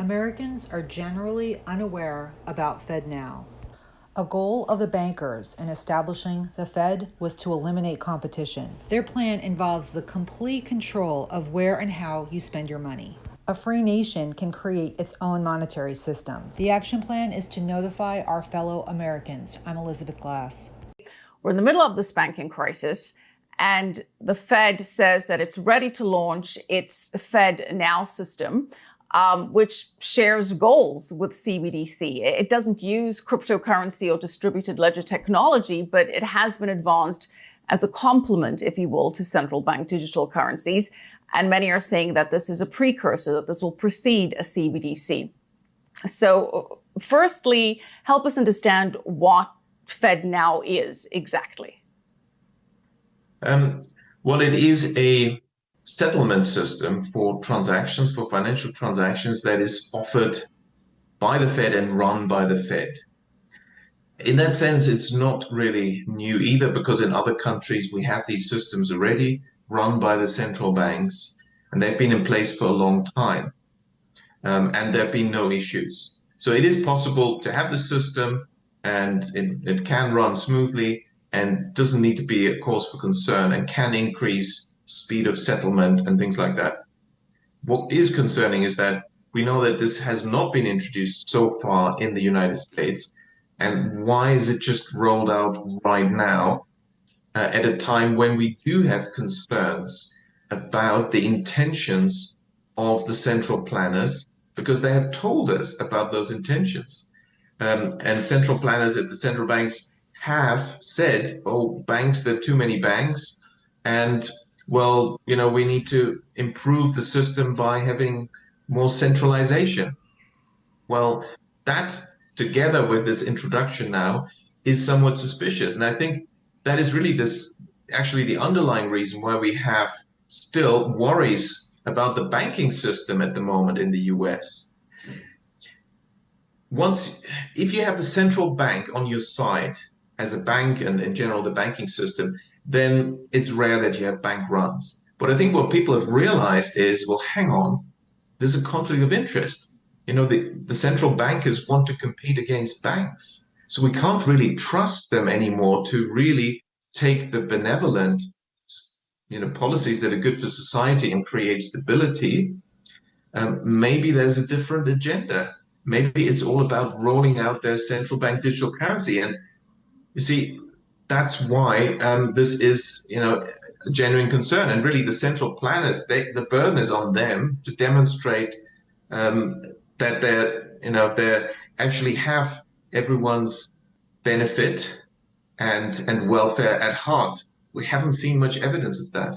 Americans are generally unaware about FedNow. A goal of the bankers in establishing the Fed was to eliminate competition. Their plan involves the complete control of where and how you spend your money. A free nation can create its own monetary system. The action plan is to notify our fellow Americans. I'm Elizabeth Glass. We're in the middle of this banking crisis, and the Fed says that it's ready to launch its FedNow system, which shares goals with CBDC. It doesn't use cryptocurrency or distributed ledger technology, but it has been advanced as a complement, if you will, to central bank digital currencies. And many are saying that this is a precursor, that this will precede a CBDC. So firstly, help us understand what FedNow is exactly. Well, it is a settlement system for transactions, for financial transactions, that is offered by the Fed and run by the Fed. In that sense, it's not really new either, because in other countries we have these systems already run by the central banks, and they've been in place for a long time, and there have been no issues. So it is possible to have the system, and it can run smoothly and doesn't need to be a cause for concern, and can increase speed of settlement and things like that. What is concerning is that we know that this has not been introduced so far in the United States. And why is it just rolled out right now at a time when we do have concerns about the intentions of the central planners, because they have told us about those intentions. And central planners at the central banks have said, oh, banks, there are too many banks. And, well, we need to improve the system by having more centralization. Well, that together with this introduction now is somewhat suspicious. And I think that is really actually the underlying reason why we have still worries about the banking system at the moment in the US. If you have the central bank on your side as a bank, and in general the banking system, then it's rare that you have bank runs. But I think what people have realized is, well, hang on, there's a conflict of interest. The central bankers want to compete against banks. So we can't really trust them anymore to really take the benevolent, policies that are good for society and create stability. Maybe there's a different agenda. Maybe it's all about rolling out their central bank digital currency. And you see, that's why this is, a genuine concern. And really, the central planners, the burden is on them to demonstrate that they actually have everyone's benefit and welfare at heart. We haven't seen much evidence of that.